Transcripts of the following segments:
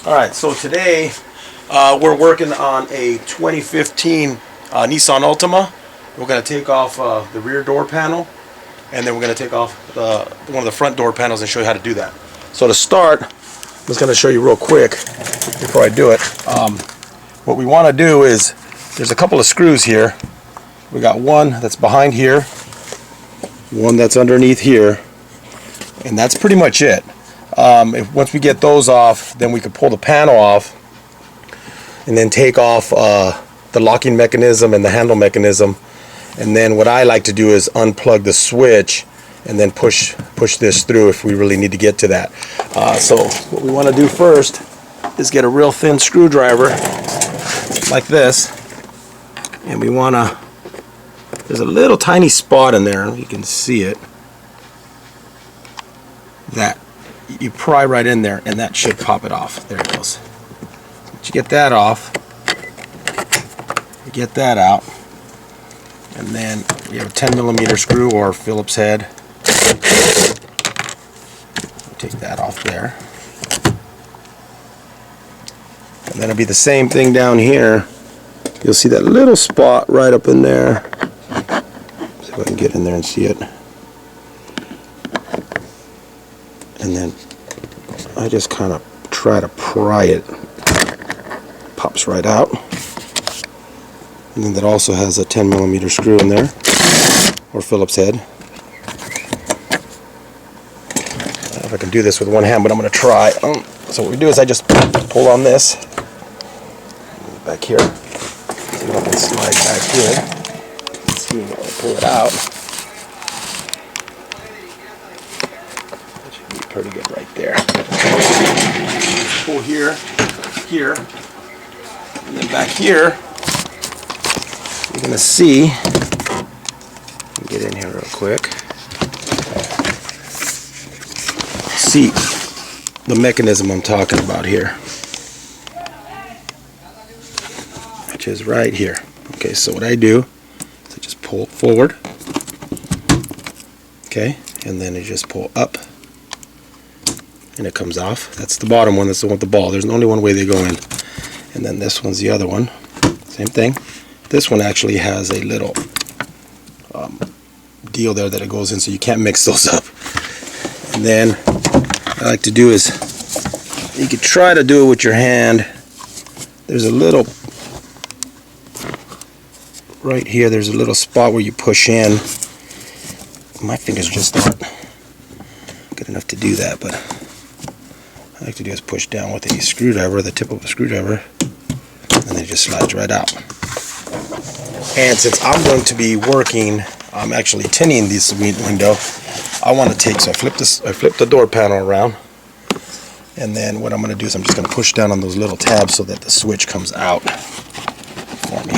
Alright, so today we're working on a 2015 Nissan Altima. We're going to take off the rear door panel, and then we're going to take off one of the front door panels and show you how to do that. So to start, I'm just going to show you real quick before I do it. What we want to do is, there's a couple of screws here. We got one that's behind here, one that's underneath here, and that's pretty much it. Once we get those off, then we can pull the panel off and then take off the locking mechanism and the handle mechanism. And then what I like to do is unplug the switch and then push this through if we really need to get to that. So what we want to do first is get a real thin screwdriver like this, and we want to, there's a little tiny spot in there, you can see it, that you pry right in there and that should pop it off. There it goes. Once you get that off, you get that out, and then we have a 10mm screw or Phillips head. Take that off there. And then it'll be the same thing down here. You'll see that little spot right up in there. See if I can get in there and see it. And then I just kind of try to pry it. Pops right out. And then that also has a 10mm screw in there, or Phillips head. I don't know if I can do this with one hand, but I'm going to try. So what we do is I just pull on this back here. See if I can slide back here. Let's see if I can pull it out. That should be pretty good right there. Pull here, here, and then back here. You're going to see, get in here real quick, see the mechanism I'm talking about here, which is right here. Okay, so what I do is I just pull forward, okay, and then I just pull up, and it comes off. That's the bottom one, that's the one with the ball. There's only one way they go in. And then this one's the other one, same thing. This one actually has a little deal there that it goes in, so you can't mix those up. And then what I like to do is, you could try to do it with your hand. There's a little, right here, there's a little spot where you push in. My fingers just aren't good enough to do that, but I like to do is push down with a screwdriver, the tip of a screwdriver, and then it just slides right out. And since I'm going to be working, I'm actually tinning this window, I want to take, so I flip the door panel around, and then what I'm going to do is I'm just going to push down on those little tabs so that the switch comes out for me.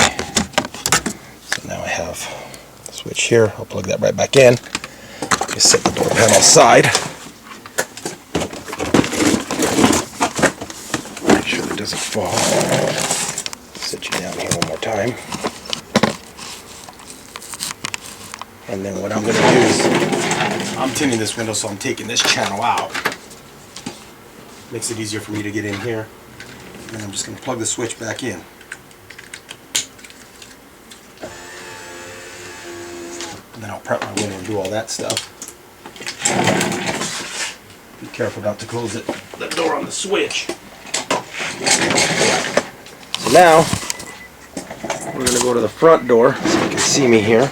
So now I have the switch here. I'll plug that right back in. Just set the door panel aside. Make sure it doesn't fall. Set you down here one more time. And then what I'm going to do is, I'm tinning this window, so I'm taking this channel out. Makes it easier for me to get in here. And I'm just going to plug the switch back in. And then I'll prep my window and do all that stuff. Be careful not to close the door on the switch. So now, we're going to go to the front door so you can see me here.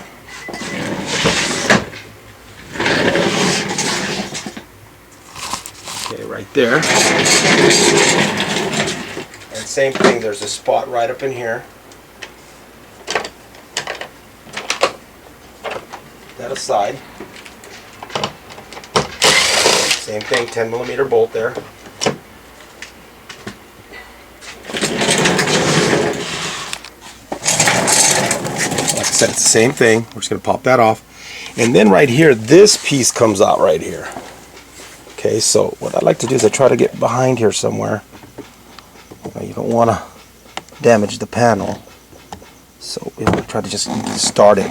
Okay, right there. And same thing, there's a spot right up in here. That aside. Same thing, 10mm bolt there. Like I said, it's the same thing. We're just going to pop that off. And then right here, this piece comes out right here. Okay, so what I like to do is I try to get behind here somewhere. You don't want to damage the panel. So we want to try to just start it.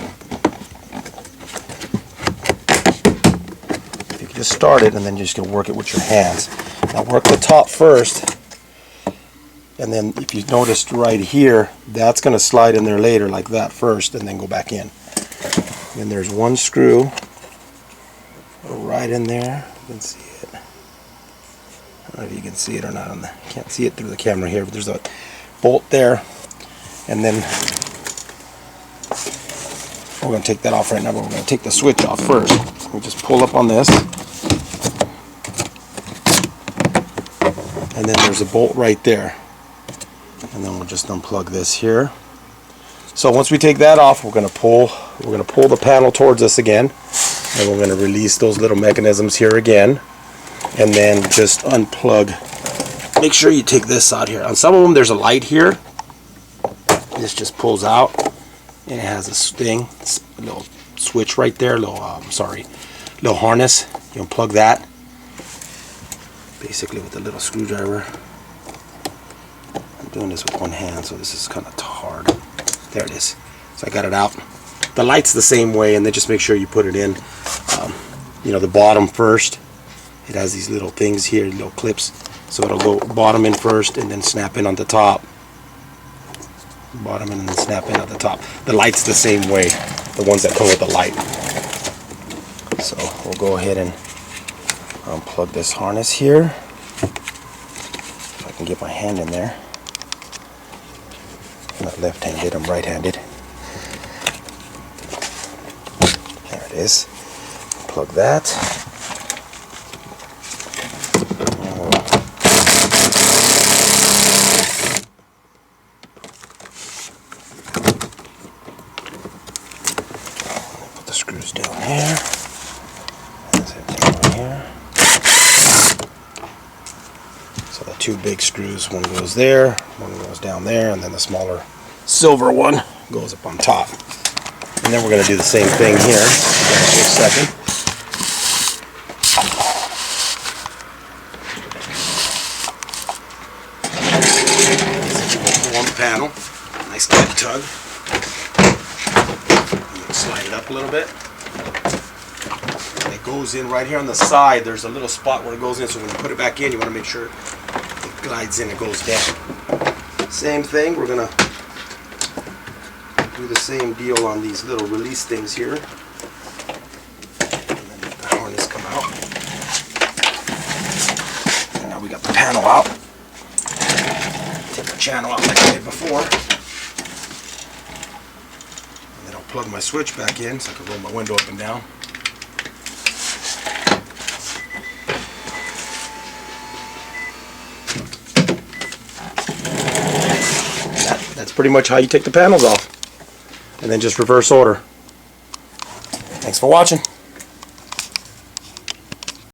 You can just start it and then you're just going to work it with your hands. Now work the top first And then if you noticed right here, that's going to slide in there later like that first and then go back in. And there's one screw right in there. You can see it. I don't know if you can see it or not. Can't see it through the camera here, but there's a bolt there. And then we're going to take that off right now, but we're going to take the switch off first. We just pull up on this. And then there's a bolt right there. And then we'll just unplug this here. So once we take that off, we're going to pull the panel towards us again. And we're going to release those little mechanisms here again. And then just unplug. Make sure you take this out here. On some of them there's a light here. This just pulls out. And it has a thing, a little switch right there, little harness. You unplug that, basically with a little screwdriver. I'm doing this with one hand, so this is kind of hard. There it is. So I got it out. The light's the same way, and then just make sure you put it in, the bottom first. It has these little things here, little clips, so it'll go bottom in first, and then snap in on the top. Bottom and then snap in at the top. The light's the same way, the ones that come with the light. So we'll go ahead and unplug this harness here. If I can get my hand in there. I'm not left-handed, I'm right-handed. There it is. Plug that. Screws down here. That's it down here. So the two big screws, one goes there, one goes down there, and then the smaller silver one goes up on top. And then we're going to do the same thing here. Just a second. Warm panel. Nice tight tug. Slide it up a little bit. And it goes in right here on the side. There's a little spot where it goes in, so when you put it back in, you want to make sure it glides in and goes down. Same thing, we're going to do the same deal on these little release things here. And then let the harness come out. And now we got the panel out. Take the channel out like I did before. Plug my switch back in so I can roll my window up and down. That's pretty much how you take the panels off. And then just reverse order. Thanks for watching.